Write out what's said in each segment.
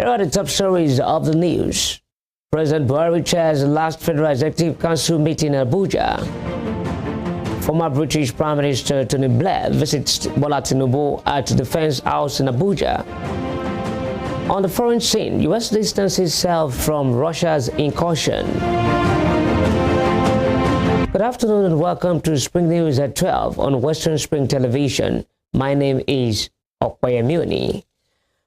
Here are the top stories of the news. President Buhari chairs the last Federal Executive Council meeting in Abuja. Former British Prime Minister Tony Blair visits Bola Tinubu at the Defense House in Abuja. On the foreign scene, U.S. distances itself from Russia's incursion. Good afternoon and welcome to Spring News at 12 on Westernspring Television. My name is Okwayemuni.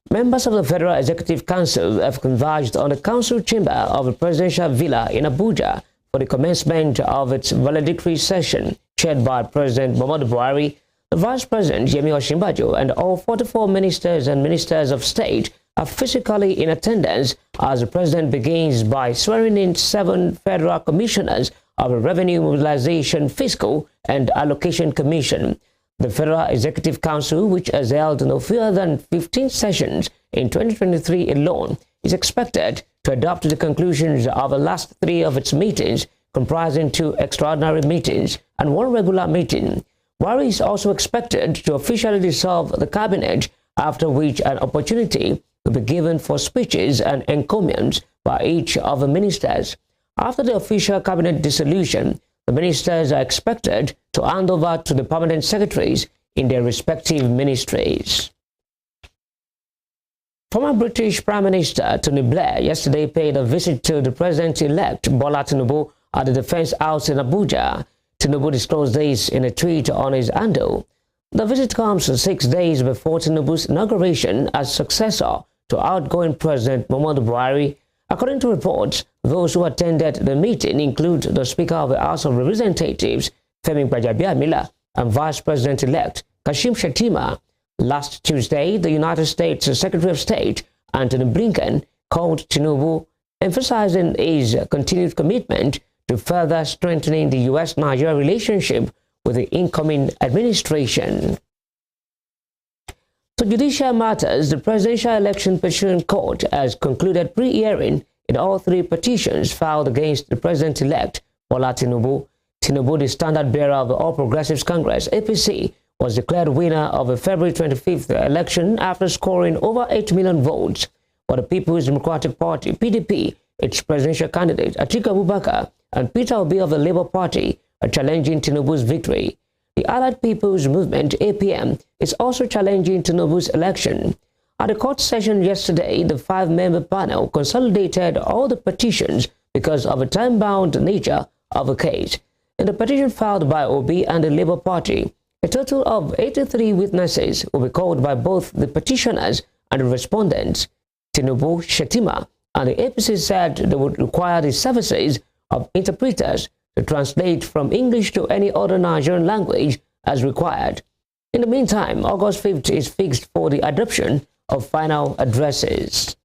Members of the Federal Executive Council have converged on the council chamber of the presidential villa in Abuja for the commencement of its valedictory session, chaired by President Muhammadu Buhari, the Vice President Yemi Osinbajo, and all 44 ministers and ministers of state are physically in attendance as the president begins by swearing in 7 federal commissioners of the Revenue Mobilization, Fiscal, and Allocation Commission. The Federal Executive Council, which has held no fewer than 15 sessions in 2023 alone, is expected to adopt the conclusions of the last 3 of its meetings, comprising 2 extraordinary meetings and 1 regular meeting. Buhari is also expected to officially dissolve the cabinet, after which an opportunity will be given for speeches and encomiums by each of the ministers. After the official cabinet dissolution, the ministers are expected to hand over to the permanent secretaries in their respective ministries. Former British Prime Minister Tony Blair yesterday paid a visit to the President-elect Bola Tinubu at the Defense House in Abuja. Tinubu disclosed this in a tweet on his handle. The visit comes 6 days before Tinubu's inauguration as successor to outgoing President Muhammadu Buhari. According to reports, those who attended the meeting include the Speaker of the House of Representatives, Femi Gbajabiamila, and Vice President-elect Kashim Shettima. Last Tuesday, the United States Secretary of State, Antony Blinken, called Tinubu, emphasizing his continued commitment to further strengthening the U.S.-Nigeria relationship with the incoming administration. To judicial matters, the Presidential Election Petition Court has concluded pre-hearing in all 3 petitions filed against the President-elect Bola Tinubu. Tinubu, the standard-bearer of the All Progressives Congress, APC, was declared winner of the February 25th election after scoring over 8 million votes. For the People's Democratic Party, PDP, its presidential candidate Atiku Abubakar and Peter Obi of the Labour Party are challenging Tinubu's victory. The Allied People's Movement, APM, is also challenging Tinubu's election. At the court session yesterday, the 5-member panel consolidated all the petitions because of the time-bound nature of the case. In the petition filed by Obi and the Labour Party, a total of 83 witnesses will be called by both the petitioners and the respondents. Tinubu, Shettima, and the APC said they would require the services of interpreters to translate from English to any other Nigerian language as required. In the meantime, August 5th is fixed for the adoption of final addresses.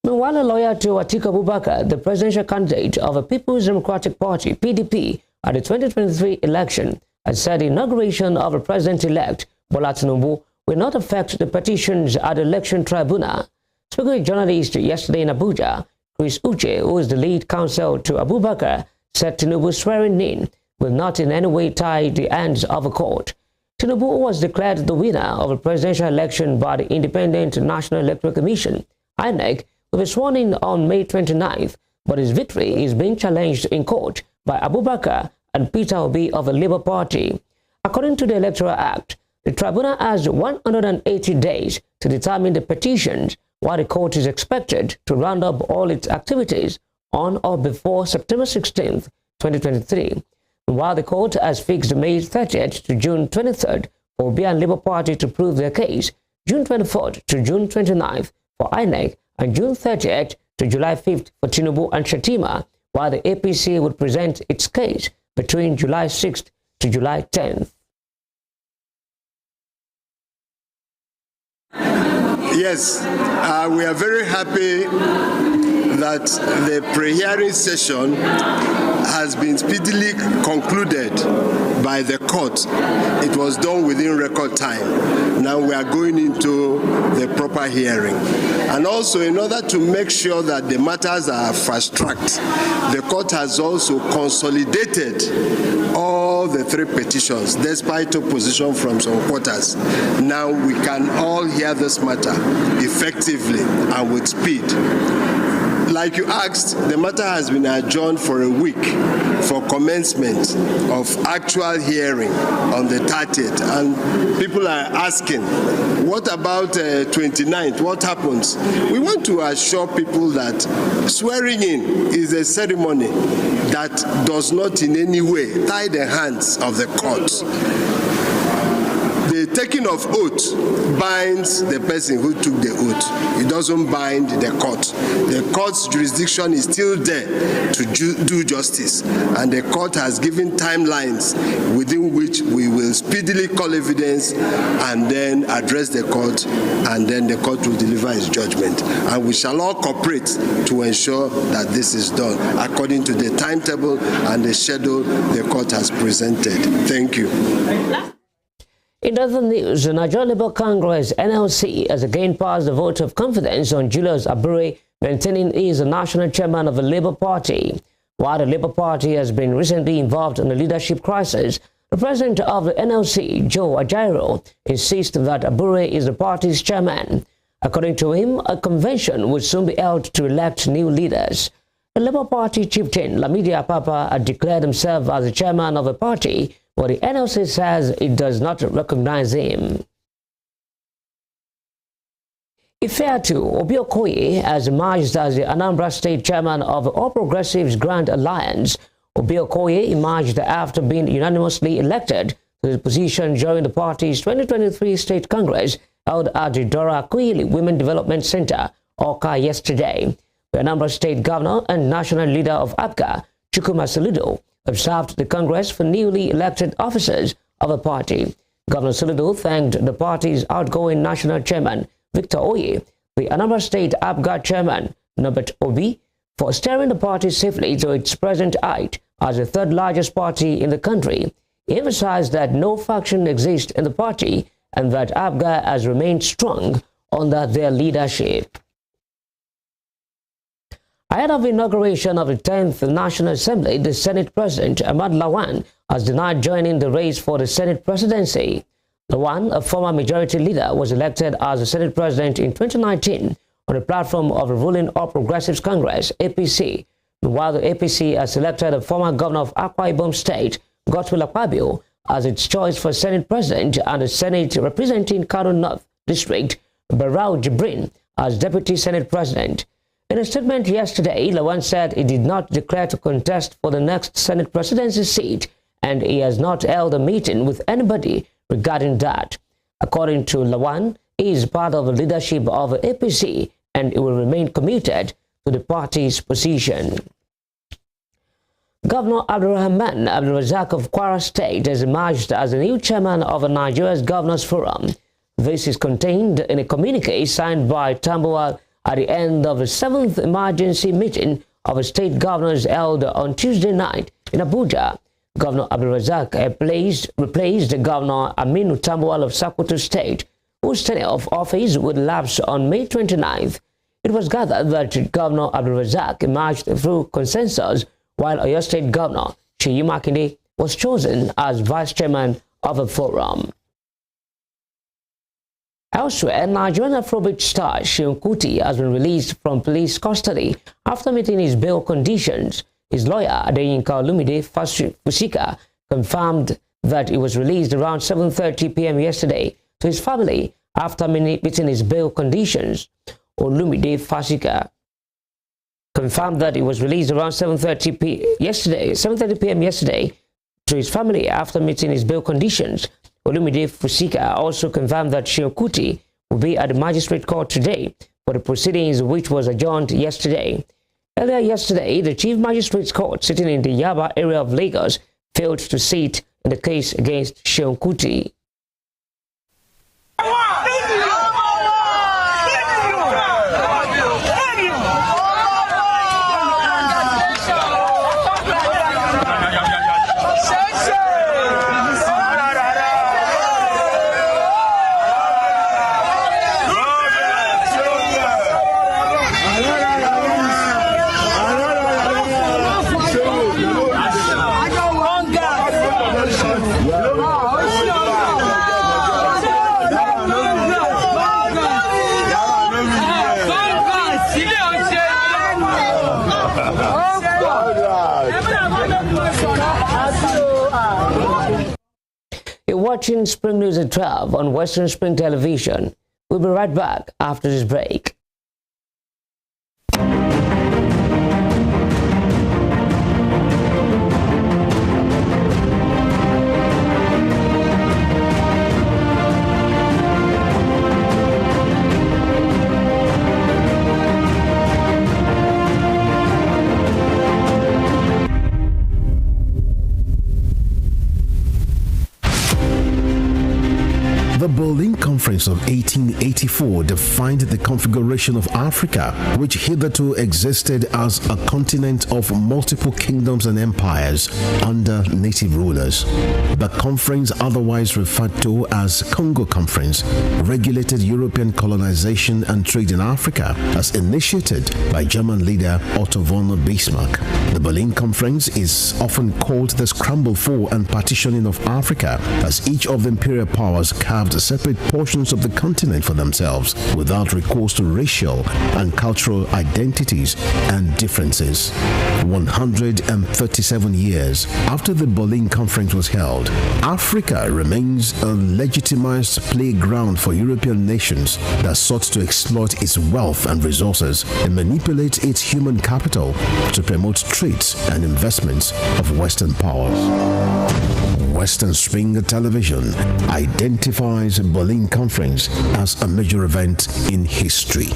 Meanwhile, a lawyer to Atiku Abubakar, the presidential candidate of the People's Democratic Party, PDP, at the 2023 election, has said the inauguration of the president-elect Bola Tinubu will not affect the petitions at the election tribunal. Speaking with journalists yesterday in Abuja, Chris Uche, who is the lead counsel to Abubakar, said Tinubu's swearing in will not in any way tie the hands of a court. Tinubu was declared the winner of the presidential election by the Independent National Electoral Commission, INEC, will be sworn in on May 29th, but his victory is being challenged in court by Abubakar and Peter Obi of the Labour Party. According to the Electoral Act, the tribunal has 180 days to determine the petitions, while the court is expected to round up all its activities on or before September 16th, 2023. While the court has fixed May 30th to June 23rd for Obi and Labour Party to prove their case, June 24th to June 29th for INEC, and June 30th to July 5th for Tinubu and Shettima, while the APC would present its case between July 6th to July 10th. Yes, we are very happy that the pre-hearing session has been speedily concluded by the court. It was done within record time. Now we are going into the proper hearing. And also, in order to make sure that the matters are fast-tracked, the court has also consolidated all all the three petitions, despite opposition from some quarters. Now we can all hear this matter effectively and with speed. Like you asked, the matter has been adjourned for a week for commencement of actual hearing on the 30th. And people are asking, what about 29th? What happens? We want to assure people that swearing in is a ceremony that does not in any way tie the hands of the court. The taking of oath binds the person who took the oath. It doesn't bind the court. The court's jurisdiction is still there to do justice, and the court has given timelines within which we will speedily call evidence and then address the court, and then the court will deliver its judgment. And we shall all cooperate to ensure that this is done according to the timetable and the schedule the court has presented. Thank you. In other news, the Nigeria Labour Congress (NLC) has again passed a vote of confidence on Julius Abure, maintaining he is the national chairman of the Labour Party. While the Labour Party has been recently involved in a leadership crisis, the president of the NLC, Joe Ajaero, insists that Abure is the party's chairman. According to him, a convention will soon be held to elect new leaders. The Labour Party chieftain, Lamidi Apapa, had declared himself as the chairman of the party, but the NLC says it does not recognize him. Ifeatu Obi-Okoye has emerged as the Anambra State chairman of the All Progressives Grand Alliance. Obi-Okoye emerged after being unanimously elected to the position during the party's 2023 State Congress held at the Dora Akuili Women Development Center, Awka, yesterday. The Anambra State Governor and National Leader of APGA, Chukwuma Soludo, observed the Congress for newly elected officers of the party. Governor Soludo thanked the party's outgoing national chairman, Victor Oye, the Anambra State APGA chairman, Norbert Obi, for steering the party safely to its present height as the third largest party in the country. He emphasized that no faction exists in the party and that APGA has remained strong under their leadership. Ahead of the inauguration of the 10th National Assembly, the Senate President, Ahmad Lawan, has denied joining the race for the Senate presidency. Lawan, a former majority leader, was elected as the Senate President in 2019 on the platform of the ruling All Progressives Congress, APC, while the APC has selected the former governor of Akwa Ibom State, Godswill Akpabio, as its choice for Senate President, and the Senate representing Kano North District, Barau Jibrin, as Deputy Senate President. In a statement yesterday, Lawan said he did not declare to contest for the next Senate presidency seat, and he has not held a meeting with anybody regarding that. According to Lawan, he is part of the leadership of the APC, and he will remain committed to the party's position. Governor Abdulrahman Abdulrazak of Kwara State has emerged as the new chairman of the Nigeria's Governors Forum. This is contained in a communique signed by Tambuwal at the end of the 7th emergency meeting of the state governors held on Tuesday night in Abuja. Governor Abdulrazak replaced Governor Aminu Tambuwal of Sokoto State, whose tenure of office would lapse on May 29th. It was gathered that Governor Abdulrazak emerged through consensus, while Oyo State Governor Seyi Makinde was chosen as vice chairman of the forum. Elsewhere, Nigerian Afrobeat star Seun Kuti has been released from police custody after meeting his bail conditions. His lawyer, Adeyinka Olumide Fusika, confirmed that he was released around 7:30 p.m. yesterday to his family after meeting his bail conditions. Olumide Fusika confirmed that he was released around 7:30 p.m. yesterday to his family after meeting his bail conditions. Olumide Fusika also confirmed that Seun Kuti will be at the magistrate court today for the proceedings, which was adjourned yesterday. Earlier yesterday, the Chief Magistrate's Court sitting in the Yaba area of Lagos failed to sit in the case against Seun Kuti. watching Spring News at 12 on Westernspring Television. We'll be right back after this break. The Berlin Conference of 1884 defined the configuration of Africa, which hitherto existed as a continent of multiple kingdoms and empires under native rulers. The conference, otherwise referred to as Congo Conference, regulated European colonization and trade in Africa as initiated by German leader Otto von Bismarck. The Berlin Conference is often called the scramble for and partitioning of Africa, as each of the imperial powers carved separate portions of the continent for themselves without recourse to racial and cultural identities and differences. 137 years after the Berlin Conference was held, Africa remains a legitimized playground for European nations that sought to exploit its wealth and resources and manipulate its human capital to promote trades and investments of Western powers. Westernspring Television identifies Berlin Conference as a major event in history.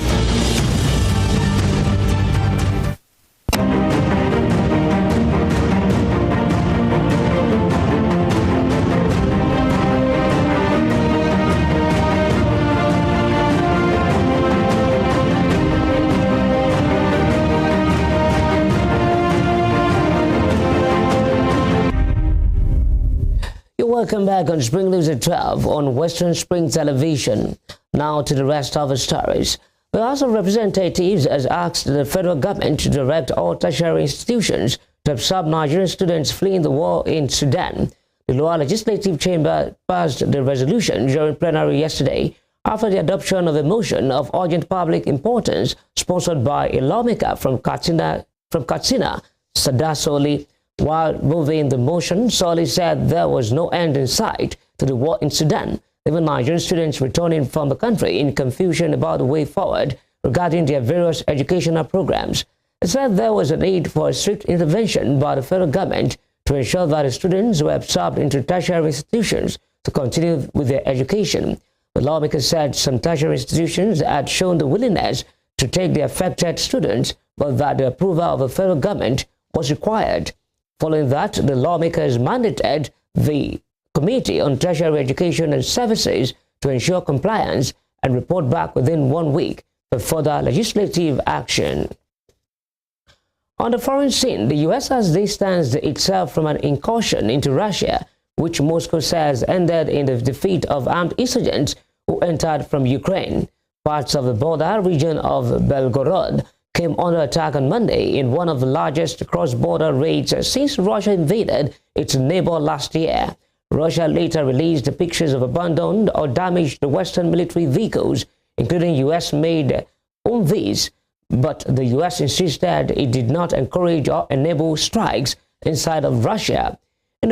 Welcome back on Spring News at 12 on Westernspring Television. Now to the rest of the stories. The House of Representatives has asked the federal government to direct all tertiary institutions to absorb Nigerian students fleeing the war in Sudan. The lower legislative chamber passed the resolution during plenary yesterday after the adoption of a motion of urgent public importance sponsored by a lawmaker from Katsina, Sadasoli. While moving the motion, Soli said there was no end in sight to the war in Sudan, leaving Nigerian students returning from the country in confusion about the way forward regarding their various educational programs. He said there was a need for a strict intervention by the federal government to ensure that the students were absorbed into tertiary institutions to continue with their education. The lawmaker said some tertiary institutions had shown the willingness to take the affected students, but that the approval of the federal government was required. Following that, the lawmakers mandated the Committee on Tertiary Education and Services to ensure compliance and report back within 1 week for further legislative action. On the foreign scene, the U.S. has distanced itself from an incursion into Russia, which Moscow says ended in the defeat of armed insurgents who entered from Ukraine. Parts of the border region of Belgorod came under attack on Monday in one of the largest cross-border raids since Russia invaded its neighbor last year. Russia later released pictures of abandoned or damaged Western military vehicles, including U.S.-made Humvees, but the U.S. insisted it did not encourage or enable strikes inside of Russia. In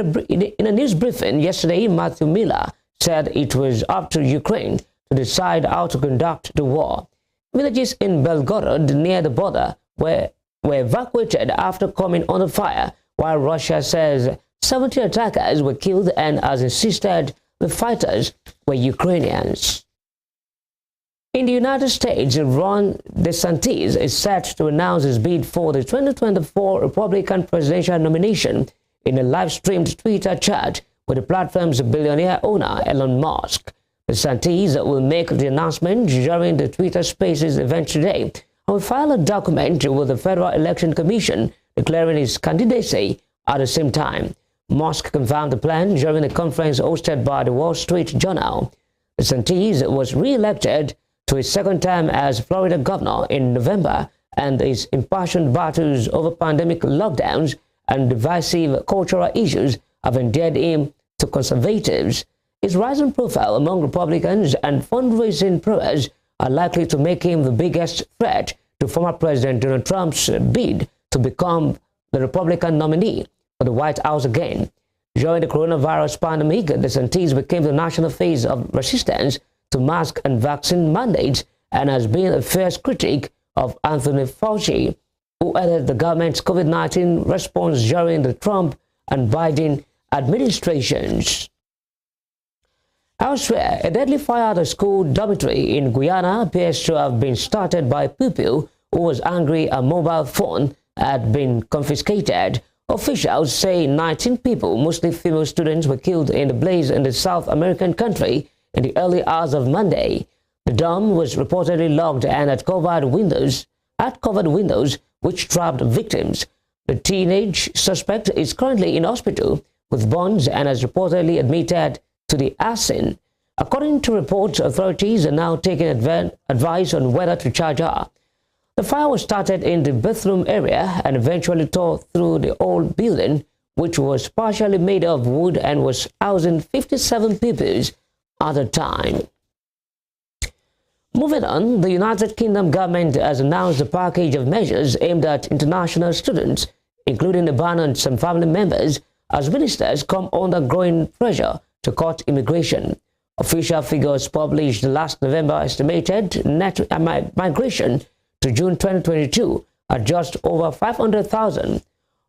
a news briefing yesterday, Matthew Miller said it was up to Ukraine to decide how to conduct the war. Villages in Belgorod near the border were evacuated after coming under fire, while Russia says 70 attackers were killed and has insisted the fighters were Ukrainians. In the United States, Ron DeSantis is set to announce his bid for the 2024 Republican presidential nomination in a live-streamed Twitter chat with the platform's billionaire owner Elon Musk. DeSantis will make the announcement during the Twitter Spaces event today and will file a document with the Federal Election Commission declaring his candidacy at the same time. Musk confirmed the plan during a conference hosted by the Wall Street Journal. DeSantis was re-elected to his second term as Florida governor in November, and his impassioned battles over pandemic lockdowns and divisive cultural issues have endeared him to conservatives. His rising profile among Republicans and fundraising prowess are likely to make him the biggest threat to former President Donald Trump's bid to become the Republican nominee for the White House again. During the coronavirus pandemic, DeSantis became the national face of resistance to mask and vaccine mandates and has been a fierce critic of Anthony Fauci, who headed the government's COVID-19 response during the Trump and Biden administrations. Elsewhere, a deadly fire at a school dormitory in Guyana appears to have been started by a pupil who was angry a mobile phone had been confiscated. Officials say 19 people, mostly female students, were killed in the blaze in the South American country in the early hours of Monday. The dorm was reportedly locked and had covered windows, which trapped victims. The teenage suspect is currently in hospital with burns and has reportedly admitted to the arson. According to reports, authorities are now taking advice on whether to charge her. The fire was started in the bathroom area and eventually tore through the old building, which was partially made of wood and was housing 57 pupils at the time. Moving on, the United Kingdom government has announced a package of measures aimed at international students, including a ban on some family members, as ministers come under growing pressure to cut immigration. Official figures published last November estimated net migration to June 2022 at just over 500,000.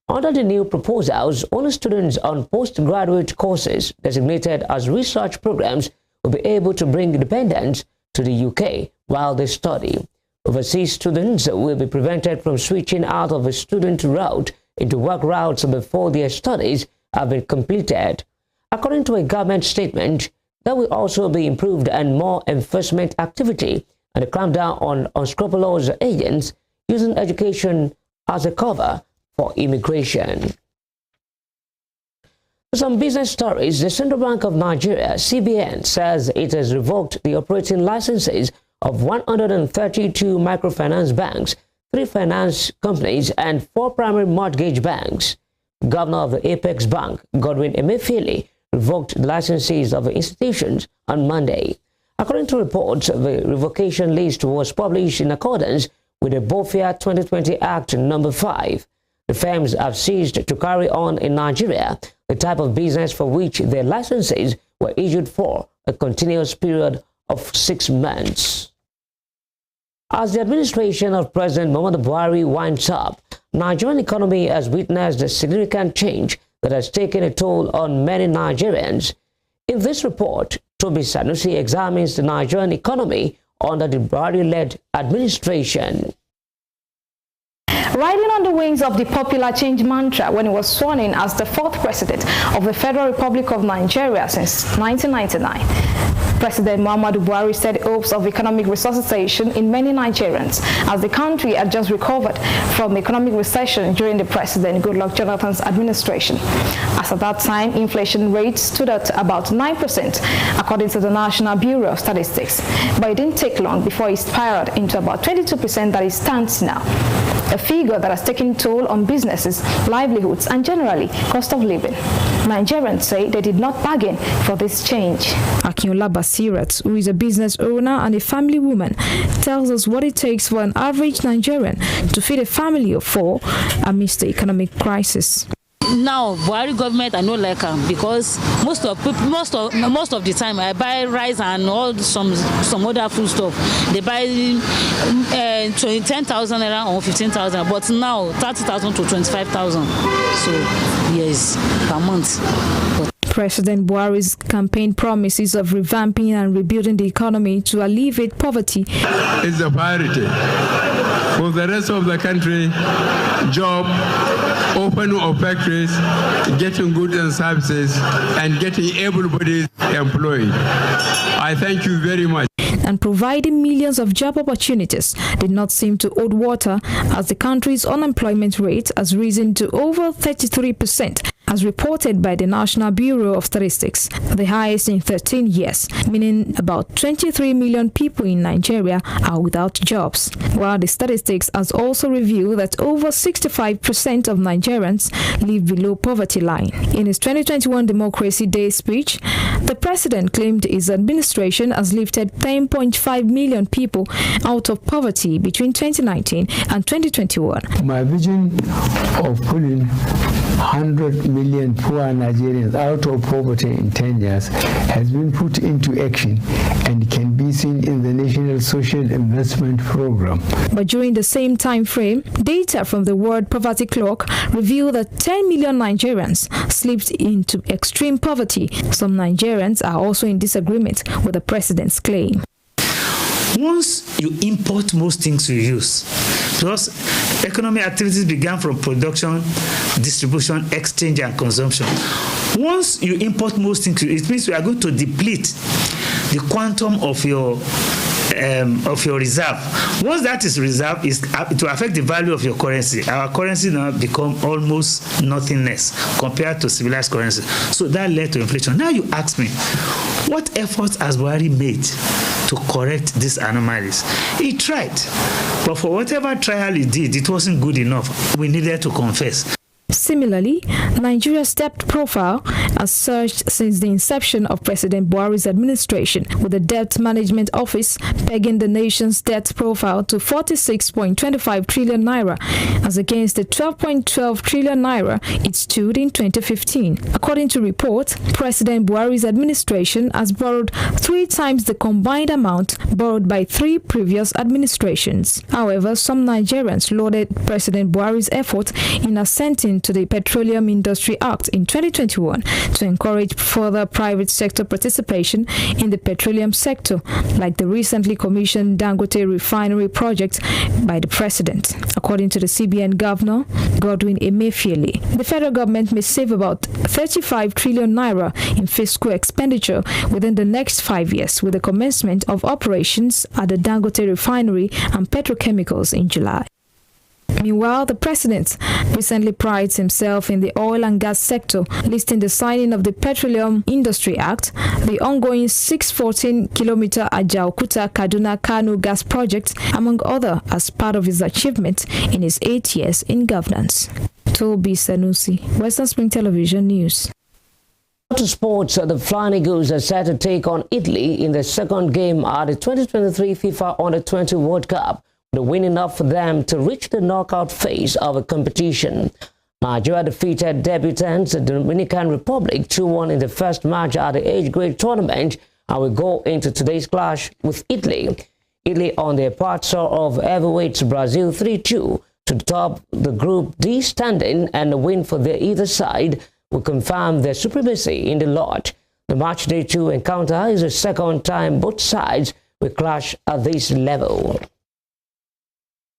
Under the new proposals, only students on postgraduate courses designated as research programs will be able to bring dependents to the UK while they study. Overseas students will be prevented from switching out of a student route into work routes before their studies have been completed. According to a government statement, there will also be improved and more enforcement activity and a crackdown on unscrupulous agents using education as a cover for immigration. Some business stories. The Central Bank of Nigeria, CBN, says it has revoked the operating licenses of 132 microfinance banks, 3 finance companies, and 4 primary mortgage banks. Governor of the Apex Bank, Godwin Emefiele, revoked the licenses of the institutions on Monday. According to reports, the revocation list was published in accordance with the BOFIA 2020 Act No. 5. The firms have ceased to carry on in Nigeria the type of business for which their licenses were issued for a continuous period of 6 months. As the administration of President Muhammadu Buhari winds up, Nigerian economy has witnessed a significant change that has taken a toll on many Nigerians. In this report, Toby Sanusi examines the Nigerian economy under the Buhari-led administration. Riding on the wings of the popular change mantra when he was sworn in as the 4th president of the Federal Republic of Nigeria since 1999, President Muhammadu Buhari said hopes of economic resuscitation in many Nigerians as the country had just recovered from economic recession during the President Goodluck Jonathan's administration. As at that time, inflation rates stood at about 9% according to the National Bureau of Statistics, but it didn't take long before it spiraled into about 22% that it stands now, a figure that has taken toll on businesses, livelihoods, and generally cost of living. Nigerians say they did not bargain for this change. Akinola Basirat, who is a business owner and a family woman, tells us what it takes for an average Nigerian to feed a family of 4 amidst the economic crisis. Now, Buhari government, I don't like them because most of the time I buy rice and all some other food stuff. They buy 10,000 naira or 15,000, but now 30,000 to 25,000. So yes, per month. President Buhari's campaign promises of revamping and rebuilding the economy to alleviate poverty is a priority. For the rest of the country, job, opening of factories, getting goods and services, and getting able-bodied employed. I thank you very much. And providing millions of job opportunities did not seem to hold water as the country's unemployment rate has risen to over 33%, as reported by the National Bureau of Statistics, the highest in 13 years, meaning about 23 million people in Nigeria are without jobs. While the statistics has also revealed that over 65% of Nigerians live below poverty line. In his 2021 Democracy Day speech, the president claimed his administration has lifted 10.5 million people out of poverty between 2019 and 2021. My vision of pulling 100 million million poor Nigerians out of poverty in 10 years has been put into action and can be seen in the National Social Investment Program. But during the same time frame, data from the World Poverty Clock revealed that 10 million Nigerians slipped into extreme poverty. Some Nigerians are also in disagreement with the president's claim. Once you import most things you use, because economic activities began from production, distribution, exchange, and consumption. Once you import most things, it means you are going to deplete the quantum of your reserve. Once that is reserved, it will affect the value of your currency. Our currency now become almost nothingness compared to civilized currency. So that led to inflation. Now you ask me, what efforts has Buhari made to correct these anomalies? He tried, but for whatever trial he did, it wasn't good enough. We needed to confess. Similarly, Nigeria's debt profile has surged since the inception of President Buhari's administration, with the Debt Management Office pegging the nation's debt profile to 46.25 trillion naira, as against the 12.12 trillion naira it stood in 2015. According to reports, President Buhari's administration has borrowed 3 times the combined amount borrowed by 3 previous administrations. However, some Nigerians lauded President Buhari's effort in assenting to the Petroleum Industry Act in 2021 to encourage further private sector participation in the petroleum sector, like the recently commissioned Dangote refinery project by the president. According to the CBN governor, Godwin Emefiele, the federal government may save about 35 trillion naira in fiscal expenditure within the next 5 years, with the commencement of operations at the Dangote refinery and petrochemicals in July. Meanwhile, the president recently prides himself in the oil and gas sector, listing the signing of the Petroleum Industry Act, the ongoing 614-kilometer Ajaokuta-Kaduna-Kano gas project, among others, as part of his achievement in his 8 years in governance. Toby Sanusi, Westernspring Television News. To sports, the Flying Eagles are set to take on Italy in the second game at the 2023 FIFA Under-20 World Cup, the win enough for them to reach the knockout phase of a competition. Nigeria defeated debutants, the Dominican Republic, 2-1 in the first match at the age grade tournament, and will go into today's clash with Italy. Italy on their part saw of heavyweights Brazil 3-2 to top the Group D standing, and the win for either side will confirm their supremacy in the lot. The match day 2 encounter is the second time both sides will clash at this level.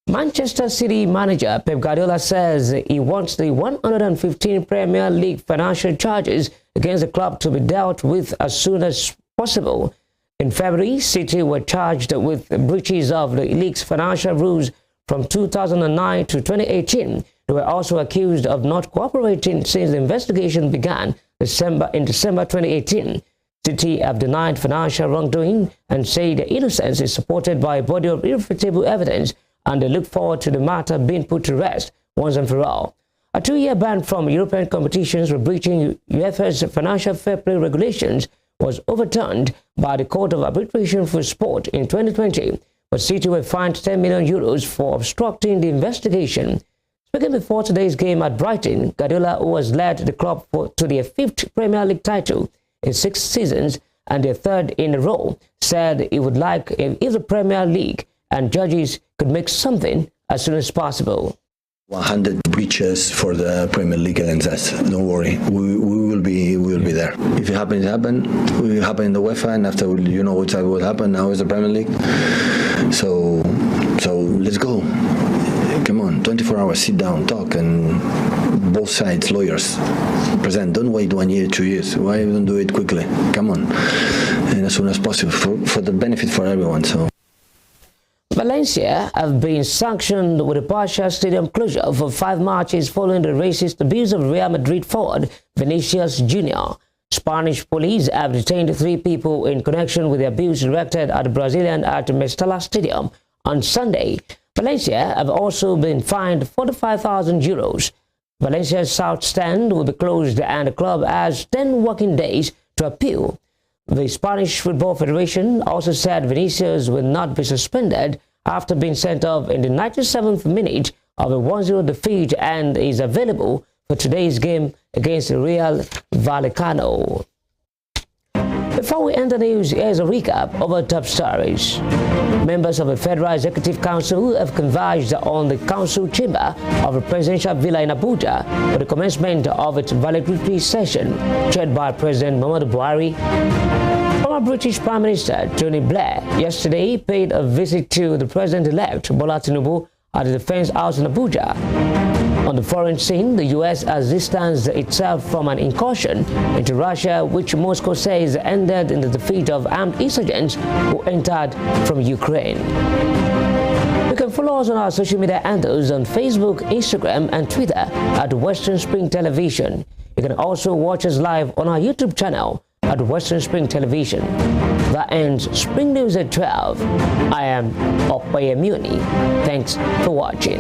Manchester City manager Pep Guardiola says he wants the 115 Premier League financial charges against the club to be dealt with as soon as possible. In February, City were charged with breaches of the league's financial rules from 2009 to 2018. They were also accused of not cooperating since the investigation began in December 2018. City have denied financial wrongdoing and say their innocence is supported by a body of irrefutable evidence, and they look forward to the matter being put to rest once and for all. A 2-year ban from European competitions for breaching UEFA's financial fair play regulations was overturned by the Court of Arbitration for Sport in 2020, but City were fined €10 million for obstructing the investigation. Speaking before today's game at Brighton, Guardiola, who has led the club to their 5th Premier League title in 6 seasons and their 3rd in a row, said he would like if the Premier League and judges could make something as soon as possible. 100 breaches for the Premier League against us. Don't worry, we will be there. If it happens, it happens. It will happen in the UEFA, and after you know what will happen. Now is the Premier League. So let's go. Come on, 24 hours, sit down, talk, and both sides, lawyers, present. Don't wait 1 year, 2 years. Why don't do it quickly? Come on, and as soon as possible for the benefit for everyone. So. Valencia have been sanctioned with a partial stadium closure for 5 matches following the racist abuse of Real Madrid forward Vinicius Jr. Spanish police have detained 3 people in connection with the abuse directed at the Brazilian at Mestalla Stadium on Sunday. Valencia have also been fined €45,000. Valencia's south stand will be closed, and the club has 10 working days to appeal. The Spanish Football Federation also said Vinicius will not be suspended after being sent off in the 97th minute of a 1-0 defeat, and is available for today's game against Real Vallecano. Before we end the news, here's a recap of our top stories. Members of the Federal Executive Council have converged on the council chamber of the presidential villa in Abuja for the commencement of its valedictory session, chaired by President Muhammadu Buhari. Former British Prime Minister Tony Blair yesterday paid a visit to the President-elect Bola Tinubu at the Defense House in Abuja. On the foreign scene, the U.S. has distanced itself from an incursion into Russia, which Moscow says ended in the defeat of armed insurgents who entered from Ukraine. You can follow us on our social media handles on Facebook, Instagram, and Twitter at Westernspring Television. You can also watch us live on our YouTube channel at Westernspring Television. That ends Spring News at 12. I am Opayemuni. Thanks for watching.